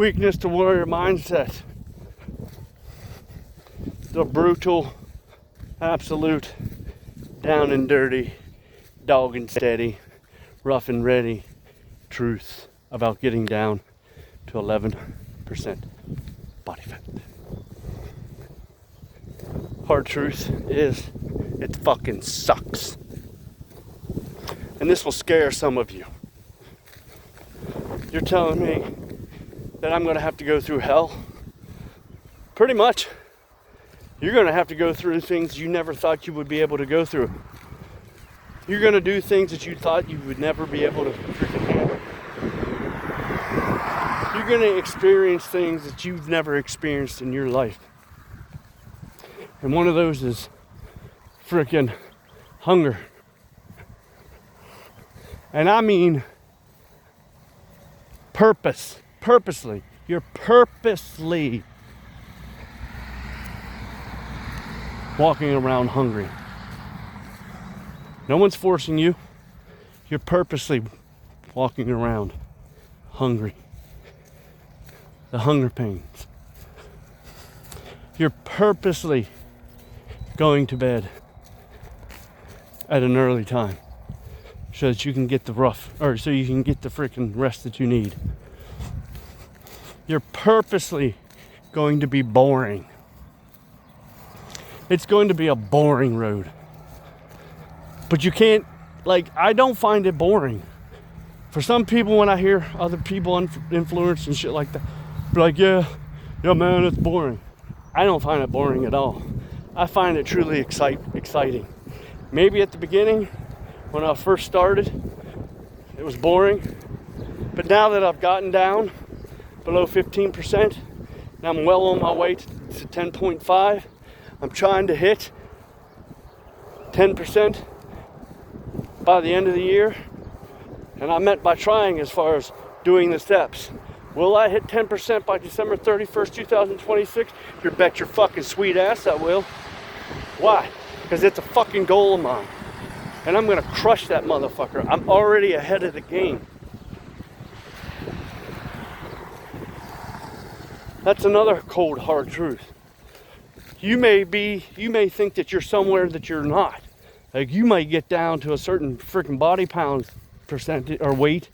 weakness to warrior mindset. The brutal, absolute, down and dirty, dog and steady, rough and ready truth about getting down to 11% body fat. Hard truth is, it fucking sucks. And this will scare some of you. You're telling me that I'm gonna have to go through hell? Pretty much. You're gonna have to go through things you never thought you would be able to go through. You're gonna do things that you thought you would never be able to freaking handle. You're gonna experience things that you've never experienced in your life. And one of those is freaking hunger. And I mean purposely. You're purposely walking around hungry. No one's forcing you. You're purposely walking around hungry. The hunger pains. You're purposely going to bed at an early time so that you can get the so you can get the freaking rest that you need. You're purposely going to be boring. It's going to be a boring road. But you can't, I don't find it boring. For some people, when I hear other people influence and shit like that, be like, yeah, man, it's boring. I don't find it boring at all. I find it truly exciting. Maybe at the beginning, when I first started, it was boring. But now that I've gotten down below 15%, and I'm well on my way to 10.5, I'm trying to hit 10% by the end of the year. And I meant by trying as far as doing the steps. Will I hit 10% by December 31st, 2026? You bet your fucking sweet ass I will. Why? Because it's a fucking goal of mine. And I'm gonna crush that motherfucker. I'm already ahead of the game. That's another cold, hard truth. You may think that you're somewhere that you're not. You might get down to a certain freaking body pounds percentage or weight.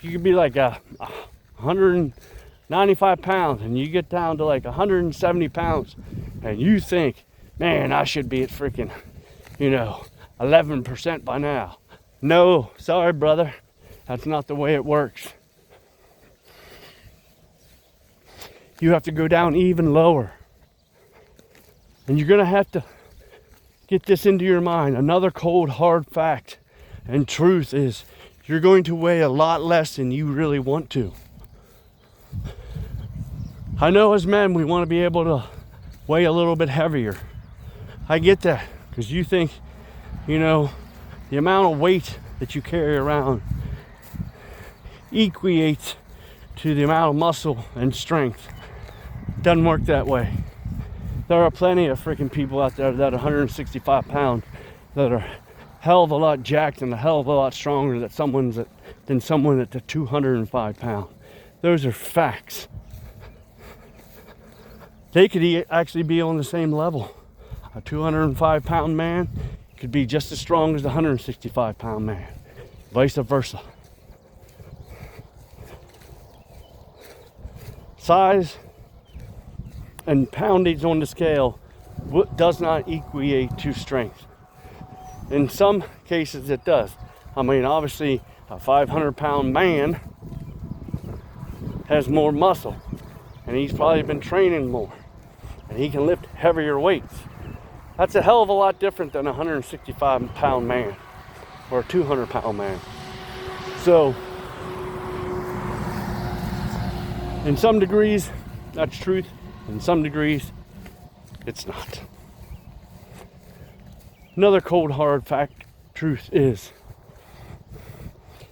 You could be like 195 pounds and you get down to 170 pounds and you think, man, I should be at freaking, 11% by now. No, sorry, brother. That's not the way it works. You have to go down even lower. And you're going to have to get this into your mind. Another cold, hard fact and truth is you're going to weigh a lot less than you really want to. I know as men, we want to be able to weigh a little bit heavier. I get that because you think, the amount of weight that you carry around equates to the amount of muscle and strength. Doesn't work that way. There are plenty of freaking people out there that are 165 pounds that are hell of a lot jacked and a hell of a lot stronger than someone that's 205 pounds. Those are facts. They could actually be on the same level. A 205 pound man could be just as strong as a 165 pound man. Vice versa. Size and poundage on the scale does not equate to strength. In some cases it does. Obviously a 500 pound man has more muscle and he's probably been training more and he can lift heavier weights. That's a hell of a lot different than a 165 pound man or a 200 pound man. So in some degrees that's truth. In some degrees, it's not. Another cold, hard truth is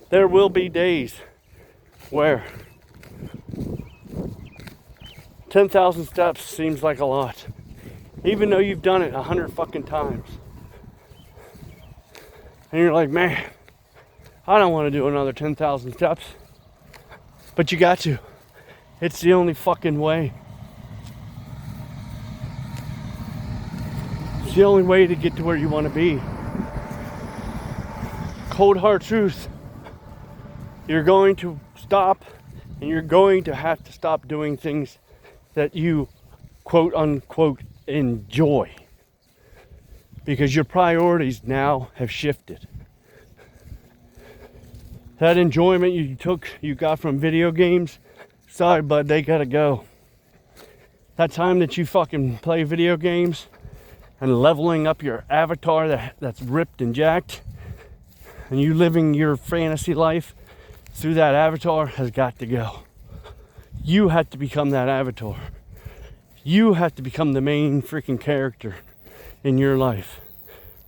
there will be days where 10,000 steps seems like a lot, even though you've done it 100 fucking times. And you're like, man, I don't want to do another 10,000 steps, but you got to. It's the only fucking way. It's the only way to get to where you want to be. Cold hard truth. You're going to stop, and you're going to have to stop doing things that you quote unquote enjoy, because your priorities now have shifted. That enjoyment you got from video games, sorry bud, they gotta go. That time that you fucking play video games and leveling up your avatar that's ripped and jacked, and you living your fantasy life through that avatar, has got to go. You have to become that avatar. You have to become the main freaking character in your life.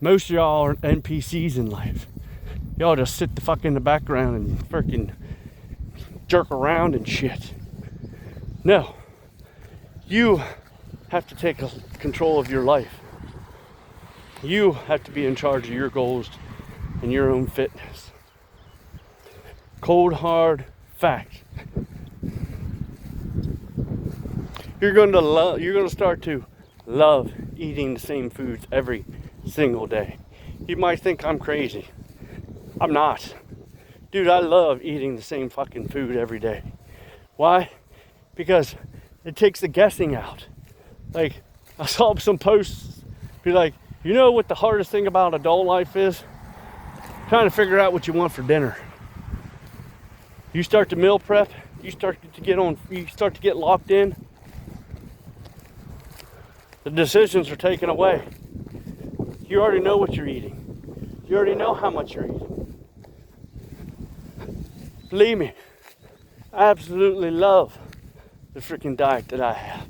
Most of y'all are NPCs in life. Y'all just sit the fuck in the background and freaking jerk around and shit. No. You have to take control of your life. You have to be in charge of your goals and your own fitness. Cold hard fact. You're going to start to love eating the same foods every single day. You might think I'm crazy. I'm not. Dude, I love eating the same fucking food every day. Why? Because it takes the guessing out. Like, I saw some posts be like, you know what the hardest thing about adult life is? Trying to figure out what you want for dinner. You start to meal prep, you start to get locked in, the decisions are taken away. You already know what you're eating. You already know how much you're eating. Believe me, I absolutely love the freaking diet that I have.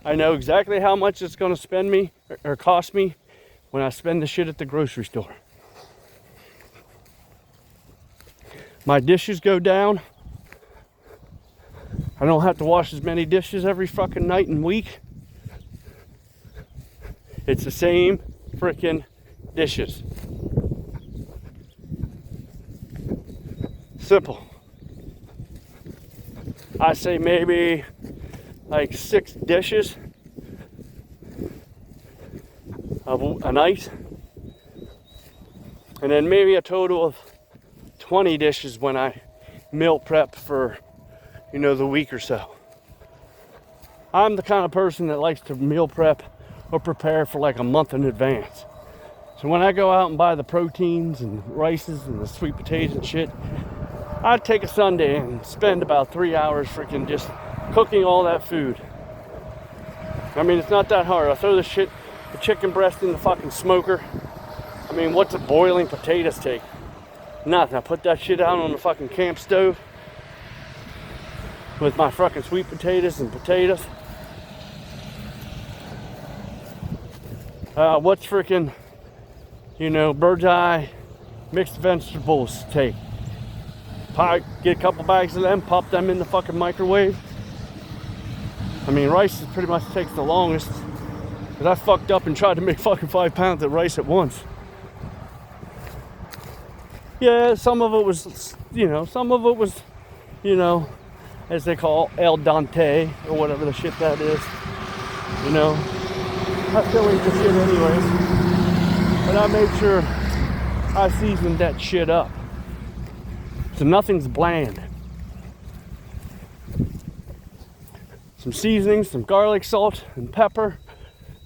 I know exactly how much it's going to spend me or cost me when I spend the shit at the grocery store. My dishes go down. I don't have to wash as many dishes every fucking night and week. It's the same freaking dishes. Simple. I say maybe like 6 dishes a night. And then maybe a total of 20 dishes when I meal prep for, the week or so. I'm the kind of person that likes to meal prep or prepare for like a month in advance. So when I go out and buy the proteins and rices and the sweet potatoes and shit, I take a Sunday and spend about 3 hours freaking just cooking all that food. I mean, it's not that hard. I throw the chicken breast in the fucking smoker. I mean, what's a boiling potatoes take? Nothing. I put that shit out on the fucking camp stove with my fucking sweet potatoes and potatoes. What's freaking, bird's eye mixed vegetables take? Get a couple bags of them, pop them in the fucking microwave. I mean, rice pretty much takes the longest, because I fucked up and tried to make fucking 5 pounds of rice at once. Yeah, some of it was, as they call el dente, or whatever the shit that is. I still eat the shit anyways. But I made sure I seasoned that shit up. So nothing's bland. Some seasoning, some garlic salt and pepper,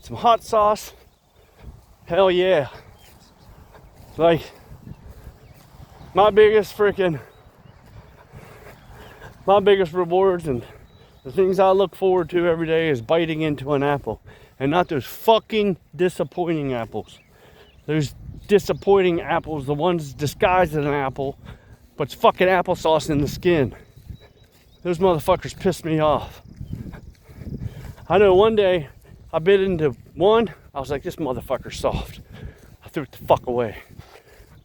some hot sauce. Hell yeah. Like, my biggest rewards and the things I look forward to every day is biting into an apple. And not those fucking disappointing apples. Those disappointing apples, the ones disguised as an apple, but it's fucking applesauce in the skin. Those motherfuckers piss me off. I know one day I bit into one, I was like, this motherfucker's soft. I threw it the fuck away.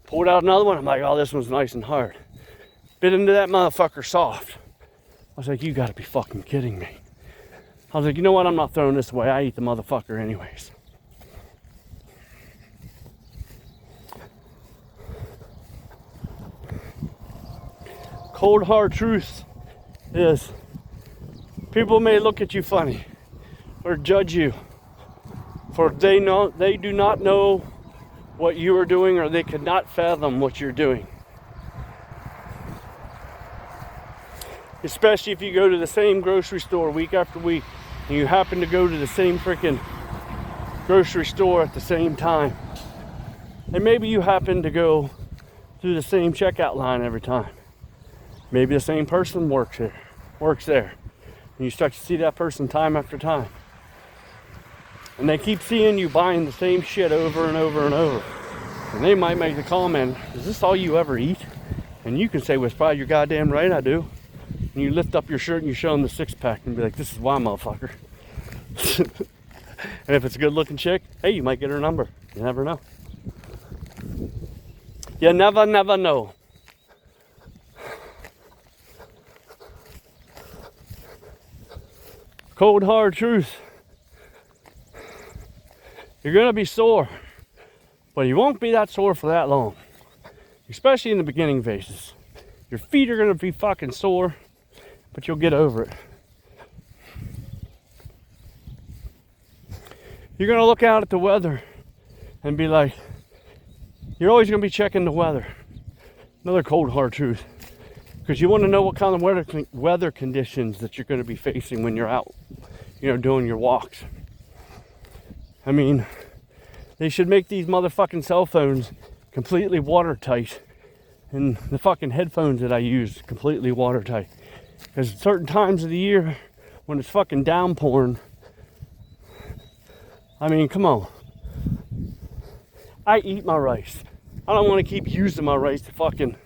Pulled out another one, I'm like, oh, this one's nice and hard. Bit into that motherfucker soft. I was like, you gotta be fucking kidding me. I was like, you know what, I'm not throwing this away. I eat the motherfucker anyways. Cold hard truth is people may look at you funny or judge you, for they do not know what you are doing, or they could not fathom what you're doing. Especially if you go to the same grocery store week after week and you happen to go to the same freaking grocery store at the same time. And maybe you happen to go through the same checkout line every time. Maybe the same person works there. And you start to see that person time after time. And they keep seeing you buying the same shit over and over and over. And they might make the comment, is this all you ever eat? And you can say, well, it's probably you're goddamn right, I do. And you lift up your shirt and you show them the six pack and be like, this is why, motherfucker. And if it's a good looking chick, hey, you might get her number. You never know. You never know. Cold hard truth. You're gonna be sore, but you won't be that sore for that long. Especially in the beginning phases. Your feet are gonna be fucking sore, but you'll get over it. You're gonna look out at the weather and be like, you're always gonna be checking the weather. Another cold hard truth. Because you want to know what kind of weather conditions that you're going to be facing when you're out, doing your walks. I mean, they should make these motherfucking cell phones completely watertight, and the fucking headphones that I use completely watertight. Because at certain times of the year, when it's fucking downpouring, I mean, come on. I eat my rice. I don't want to keep using my rice to fucking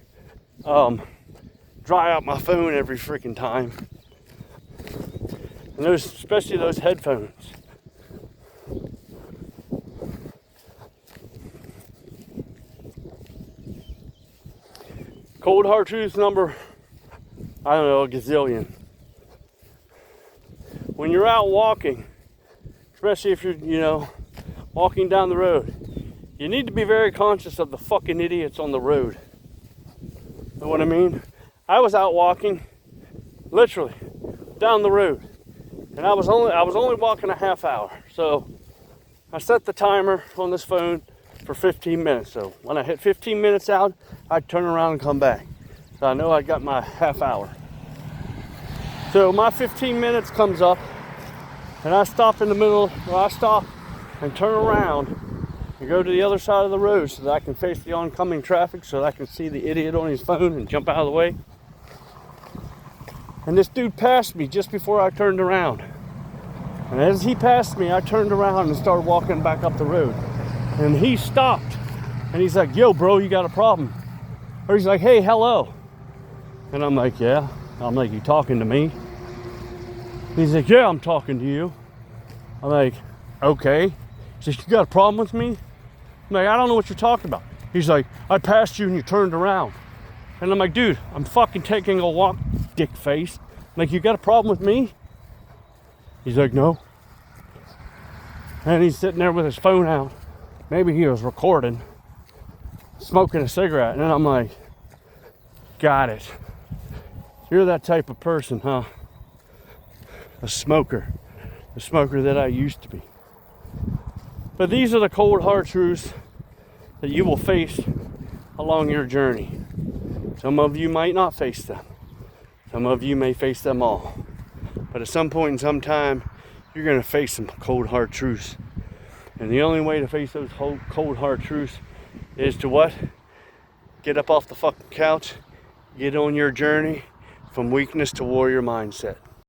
dry out my phone every freaking time. And especially those headphones. Cold hard truth number, I don't know, a gazillion. When you're out walking, especially if you're, walking down the road, you need to be very conscious of the fucking idiots on the road. Know what I mean? I was out walking, literally, down the road, and I was only walking a half hour. So I set the timer on this phone for 15 minutes. So when I hit 15 minutes out, I'd turn around and come back. So I know I got my half hour. So my 15 minutes comes up, and I stop in the middle, or I stop and turn around and go to the other side of the road so that I can face the oncoming traffic, so that I can see the idiot on his phone and jump out of the way. And this dude passed me just before I turned around. And as he passed me, I turned around and started walking back up the road. And he stopped. And he's like, yo, bro, you got a problem? Or he's like, hey, hello. And I'm like, yeah. I'm like, you talking to me? He's like, yeah, I'm talking to you. I'm like, okay. He says, you got a problem with me? I'm like, I don't know what you're talking about. He's like, I passed you and you turned around. And I'm like, dude, I'm fucking taking a walk, dick face. I'm like, you got a problem with me? He's like, no. And he's sitting there with his phone out. Maybe he was recording, smoking a cigarette. And then I'm like, got it. You're that type of person, huh? A smoker. The smoker that I used to be. But these are the cold hard truths that you will face along your journey. Some of you might not face them. Some of you may face them all. But at some point in some time, you're going to face some cold hard truths. And the only way to face those cold hard truths is to what? Get up off the fucking couch, get on your journey from weakness to warrior mindset.